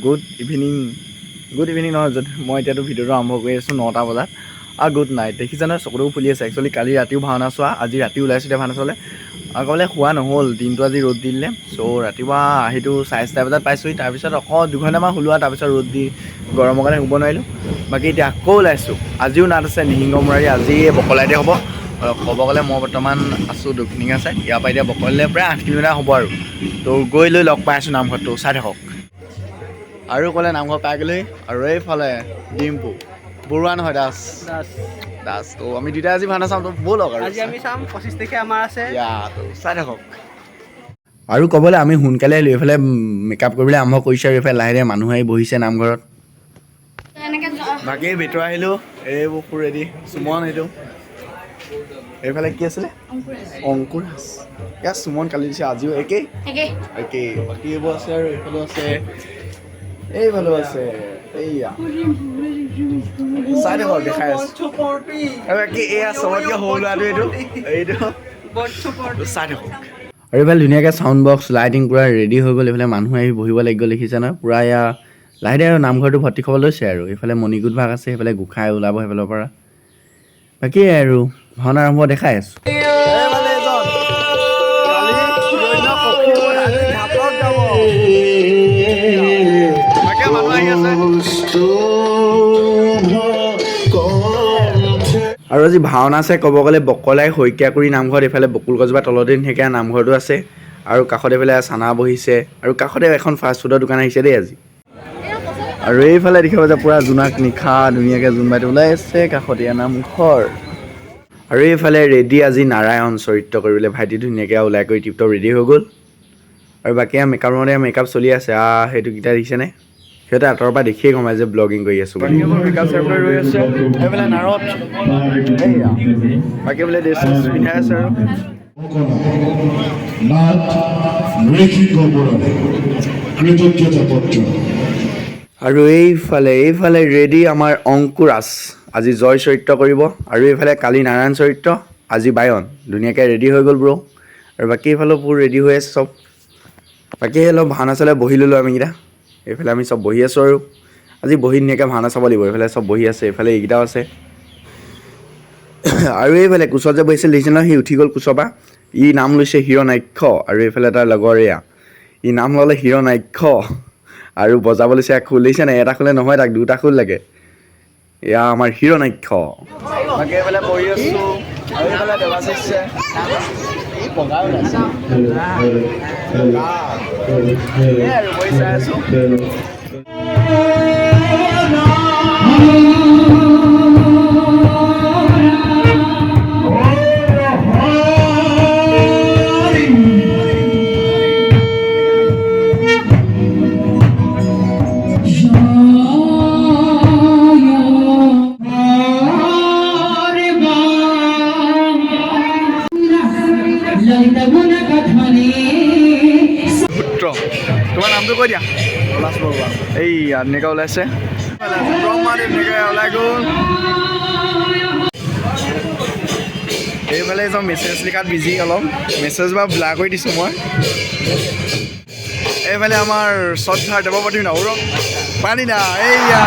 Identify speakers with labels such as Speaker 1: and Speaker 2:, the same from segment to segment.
Speaker 1: good evening নহয় যদি মই এতিয়াতো ভিডিঅ'টো আৰম্ভ কৰি আছোঁ 9টা বজাত গুড নাইট দেখিছা নহয় চকুটো ফুলি আছে একচুৱেলি কালি ৰাতিও ভাওনা চোৱা আজি ৰাতি ওলাইছোঁ এতিয়া ভাওনা চাবলৈ ক'বলৈ শোৱা নহ'ল দিনটো আজি ৰ'দ দিলে চ' ৰাতিপুৱা আহিটো 4:30 বজাত পাইছোঁহি তাৰপিছত অকল 2 ঘণ্টামান শুলো আৰু তাৰপিছত ৰ'দ দি গৰমৰ কাৰণে শুব নোৱাৰিলোঁ বাকী এতিয়া আকৌ ওলাইছোঁ আজিও নাট আছে নিহিংগ মুৰাৰী আজি বকলাইতে হ'ব ক'ব গ'লে মই বৰ্তমান আছোঁ দক্ষিণিঙা চাইড ইয়াৰ পৰা এতিয়া বকলাইলৈ প্ৰায় 8 কিলোমিটাৰ হ'ব আৰু তো গৈ লৈ লগ পাই আছোঁ নামঘৰটো চাই থাকক আৰু ক'লে নামঘৰ পাই গ'লেই আৰু এইফালে ডিম্পু বৰুৱা নহয় দাস তো আমি দুটাই আজি ভাওনা চাম তো ব'লক আৰু
Speaker 2: আজি আমি চাম 25 তাৰিখে আমাৰ আছে
Speaker 1: তো চাই থাকক আৰু ক'বলৈ আমি সোনকালে লৈ এইফালে মেকআপ কৰিবলৈ আৰম্ভ কৰিছোঁ আৰু এইফালে লাহে লাহে মানুহ আহি বহিছে নামঘৰত বাকী ভিতৰ আহিলোঁ এইবোৰ ফুৰ ৰেডি সুমন এইটো এইফালে কি আছিলে অংকুৰ ইয়াত সুমন কালি দিছে আজিও একেই বাকী এইবোৰ আছে আৰু এইফালেও আছে এইয়া চাই দেখক দেখাই আছোঁ বাকী এয়া চবতকৈ সৰু ল'ৰাটো এইটো চাই থাকক আৰু এইফালে ধুনীয়াকৈ চাউণ্ড বক্স লাইটিং পূৰা ৰেডি হৈ গ'ল এইফালে মানুহ আহি বহিব লাগিব দেখিছে নহয় পূৰা এয়া লাহে লাহে আৰু নামঘৰটো ভৰ্তি খাব লৈছে আৰু এইফালে মণিকূট ভাগ আছে সেইফালে গোঁসাই ওলাব সেইফালৰ পৰা বাকী আৰু ভাওনা আৰম্ভ দেখাই আছোঁ আৰু আজি ভাওনা আছে ক'ব গ'লে বকলাই শইকীয়াকুৰি নামঘৰত এইফালে বকুল গছজোপা তলতে ঢেকীয়া নামঘৰটো আছে আৰু কাষত এইফালে চানা বহিছে আৰু কাষতে এখন ফাষ্ট ফুডৰ দোকান আহিছে দেই আজি আৰু এইফালে দেখিব যে পূৰা জোনাক নিশা ধুনীয়াকৈ জোনবাইটো ওলাই আছে কাষতীয়া নামঘৰ আৰু এইফালে ৰেডি আজি নাৰায়ণ চৰিত্ৰ কৰিবলৈ ভাইটি ধুনীয়াকৈ ওলাই কৰি টিপটপ ৰেডি হৈ গ'ল আৰু বাকী মেকআপ ৰুমতে মেকআপ চলি আছে সেইটোকেইটা দেখিছেনে সিহঁতে আঁতৰৰ পৰা দেখিয়ে গম পাই যে ব্লগিং কৰি আছোঁ মেকআপ চেকআপ ৰৈ আছে এইফালে নাৰত বাকী বোলে ড্ৰেছ পিন্ধাই আছে আৰু এইফালে ৰেডি আমাৰ অংকুৰাজ আজি জয় চৰিত্ৰ কৰিব আৰু এইফালে কালি নাৰায়ণ চৰিত্ৰ আজি বায়ন ধুনীয়াকৈ ৰেডি হৈ গ'ল ব্ৰ আৰু বাকী এইফালেও পূৰ ৰেডি হৈ আছে চব বাকী অলপ ভাওনা চালে বহি ল'লোঁ আমিকেইটা এইফালে আমি চব বহি আছোঁ আৰু আজি বহি ধুনীয়াকৈ ভাওনা চাব লাগিব এইফালে চব বহি আছে এইফালে এইকেইটাও আছে আৰু এইফালে কোচত যে বহিছিল দেখিছে নহয় সি উঠি গ'ল কোচৰ পৰা ই নাম লৈছে হিৰণাক্ষ আৰু এইফালে তাৰ লগৰ এয়া ই নাম ল'লে হিৰণাক্ষ আৰু বজাব লৈছে খোল দেখিছে নাই এটা খোলে নহয় তাক দুটা খোল লাগে এয়া আমাৰ হিৰণাক্ষ বাকী এইফালে বহি আছোঁ আৰু এইফালে দেৱাশিষে আৰু বহি চাই আছোঁ তোমাৰ নামটো কৈ দিয়া পলাশ বৰুৱা এই এনেকৈ ওলাইছে ওলাই গ'ল এইফালে যাওঁ মেছেজ লিখাত বিজি অলপ মেছেজ বা ব্লাৰ কৰি দিছোঁ মই এইফালে আমাৰ শ্ৰদ্ধাৰ দেৱপতি নৌৰ পানী না এইয়া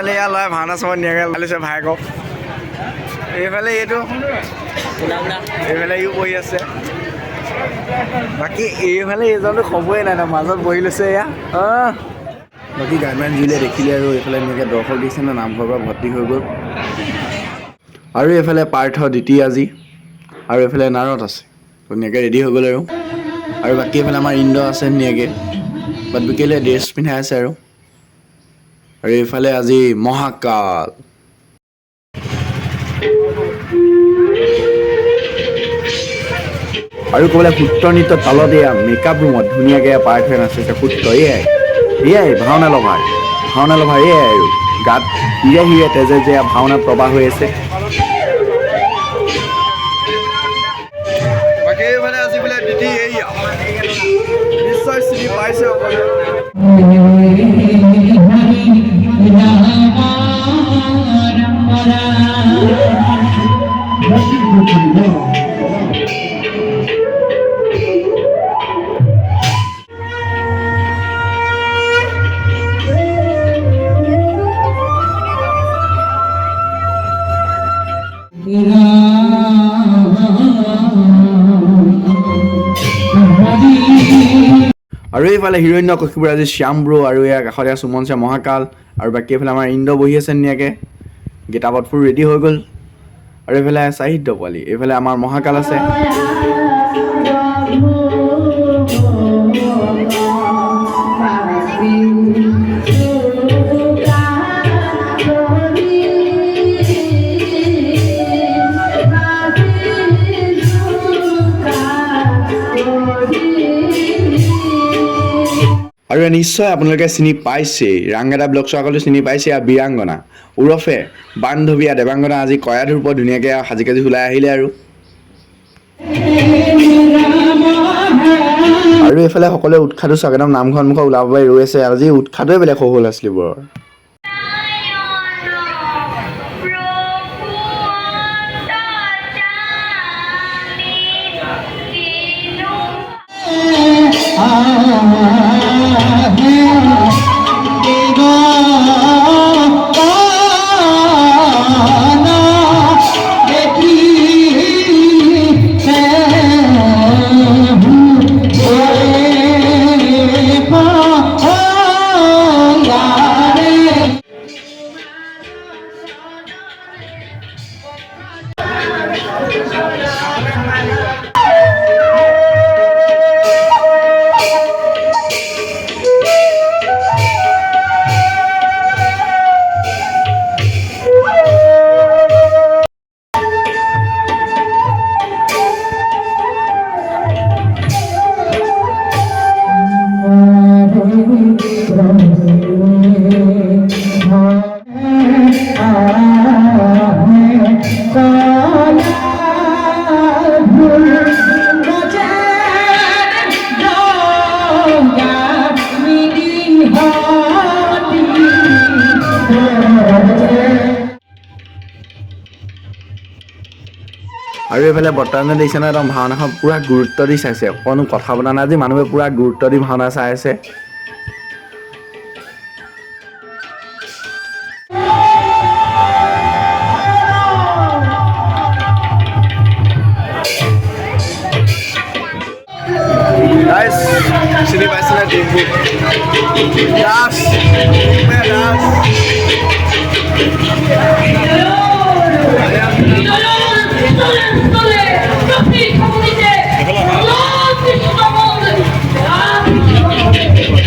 Speaker 1: এইফালে এয়া ল'ৰাই ভাওনা চাব নিয়াকৈ লৈছে ভায়েকক এইফালে এইটো এইফালে ইও বহি আছে বাকী এইফালে এইজনটো খবৰে নাই ন মাজত বহি লৈছে এয়া বাকী গায়ন জুৰিলে দেখিলে আৰু এইফালে এনেকৈ দৰ্শক দিছে ন নামঘৰৰ পৰা ভৰ্তি হৈ গ'ল আৰু এইফালে পাৰ্থ দ্বিতীয় আজি আৰু এইফালে নাৰত আছে ধুনীয়াকৈ ৰেডি হৈ গ'ল আৰু বাকী এইফালে আমাৰ ইন্দ্ৰ আছে ধুনীয়াকৈ বাট বিকেলে ড্ৰেছ পিন্ধাই আছে আৰু এইফালে আজি মহাকাল আৰু ক'বলৈ সূত্ৰ নৃত্য তালত এয়া মেকআপ ৰুমত ধুনীয়াকৈ পাৰ্থ নাচিছে সূত্ৰ এয়াই ভাওনা লভাৰ এয়াই আৰু গাত হিৰে তেজে যে ভাওনাত প্ৰবাহ হৈ আছে বাকী মানে আজি বোলে দিদি এয়া নিশ্চয় চিনি পাইছে আৰু এইফালে হিৰণ্য কশিপুৰ আজি শ্যাম ব্ৰ আৰু এয়া কাষৰীয়া সুমন চা মহাকাল আৰু বাকী এইফালে আমাৰ ইন্দ্ৰ বহি আছে ধুনীয়াকৈ গীতাপত ফুল ৰেডি হৈ গ'ল আৰু এইফালে সাহিত্য পোৱালি এইফালে আমাৰ মহাকাল আছে আৰু নিশ্চয় আপোনালোকে চিনি পাইছে ৰাংগেদা ব্লগ চোৱাসকলে চিনি পাইছে আৰু বীৰাংগনা ওৰফে বান্ধৱীয়া দেৱাংগনা আজি কয়াধুৰ ওপৰত ধুনীয়াকৈ সাজি কাজি ওলাই আহিলে আৰু এইফালে সকলোৱে উৎসাহটো চাওক একদম নামঘৰ মুখত ওলাব পাৰি ৰৈ আছে আজি উৎসাহটোৱে বেলেগ সৰু ল'ৰা ছোৱালীবোৰৰ আৰু এইফালে বৰ্তমানে দেখিছে ন একদম ভাওনাখন পুৰা গুৰুত্ব দি চাইছে অকণো কথা পতা নাই আজি মানুহে পুৰা গুৰুত্ব দি ভাওনা চাই আছে চিনি পাইছিলে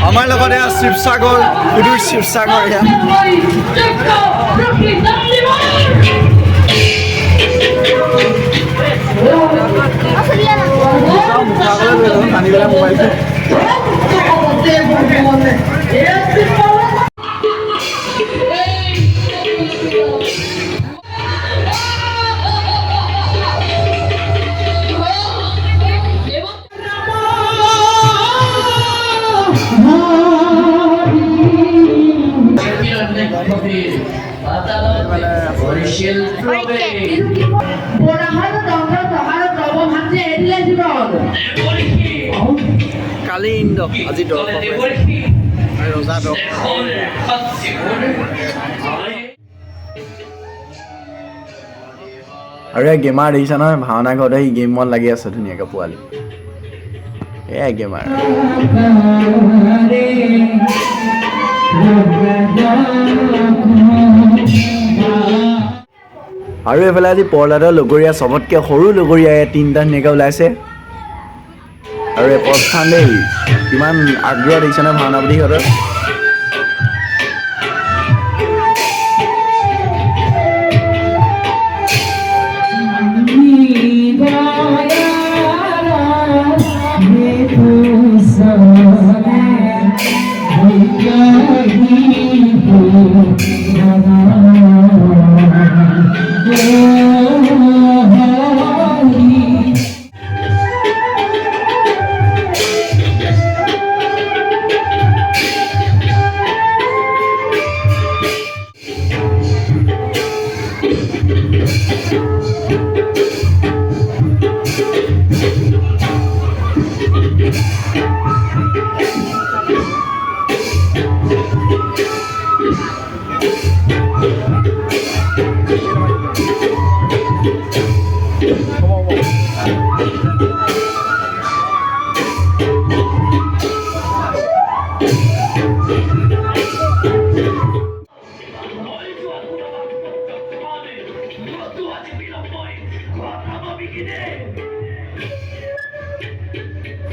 Speaker 1: আমাৰ লগত এয়া শিৱসাগৰ সুদূৰ শিৱসাগৰ এয়া পানী পেলাই মোবাইলটো কালি ইন্দ্ৰ আজি দৰ্শক ৰজা দৰ্শক আৰু এই গেমাৰ দেখিছা নহয় ভাওনা ঘৰতে সি গেমত লাগি আছে ধুনীয়াকৈ পোৱালি এয়াই গেমাৰ আৰু এইফালে আজি পৰ্লাডৰ লগৰীয়া চবতকৈ সৰু লগৰীয়া তিনিটা ধুনীয়াকৈ ওলাইছে আৰু এই প্ৰস্থান দেই কিমান আগ্ৰহ দেখিছে নহয় ভাওনা বুলি সিহঁতৰ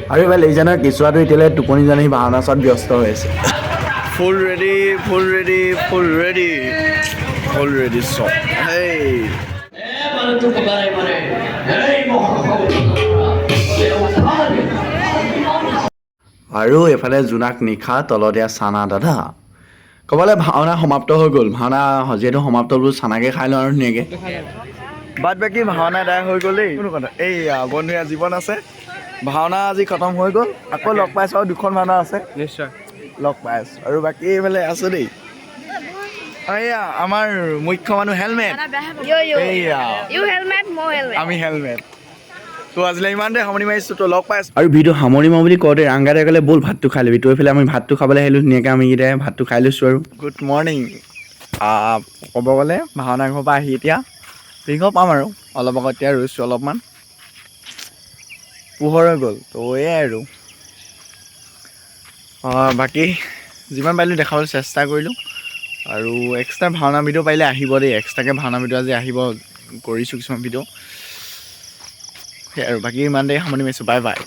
Speaker 1: আৰু এইফালে এই জানৰ কেঁচুৱাটো এতিয়ালৈ টোপনি জানি ভাওনা চোৱাত ব্যস্ত হৈ আছে ফুল ৰেডি ফুল ৰেডি ফুল ৰেডি ফুল ৰেডি চব হেই আৰু এফালে জোনাক নিশা তলত দিয়া চানা দাদা ক'বলৈ ভাওনা সমাপ্ত হৈ গ'ল ভাওনা যিহেতু সমাপ্ত বোলো চানাকে খাই লওঁ আৰু ধুনীয়াকৈ বাদ বাকী ভাওনা আদায় হৈ গ'ল দেই কোনো কথা এই বন্ধুয়া জীৱন আছে ভাওনা আজি খতম হৈ গ'ল আকৌ লগ পাইছোঁ আৰু দুখন ভাওনা আছে
Speaker 2: নিশ্চয়
Speaker 1: লগ পাই আছোঁ আৰু বাকী এইফালে আছোঁ দেই এয়া আমাৰ মুখ্য মানুহ হেলমেট এইয়া আমি হেলমেট তো আজিলৈ ইমানতে সামৰণি মাৰিছোঁ তো লগ পাই আছোঁ আৰু ভিডিঅ' সামৰণি মাৰোঁ বুলি কওঁতে ৰাংগাতে ক'লে ব'ল ভাতটো খাই ল'বি তো এইফালে আমি ভাতটো খাবলৈ আহিলোঁ ধুনীয়াকৈ আমি কেইটাই ভাতটো খাই লৈছোঁ আৰু গুড মৰ্ণিং ক'ব গ'লে ভাওনা ঘৰৰ পৰা আহি এতিয়া পিকআপ পাম আৰু অলপ আগত এতিয়া ৰৈছোঁ অলপমান পোহৰ হৈ গ'ল তো এয়াই আৰু বাকী যিমান পাৰিলোঁ দেখাবলৈ চেষ্টা কৰিলোঁ আৰু এক্সট্ৰা ভাওনা ভিডিঅ' পাৰিলে আহিব দেই এক্সট্ৰাকৈ ভাওনা ভিডিঅ' আজি আহিব কৰিছোঁ কিছুমান ভিডিঅ' সেয়াই আৰু বাকী ইমান দেৰি সামৰণি মাৰিছোঁ বাই বাই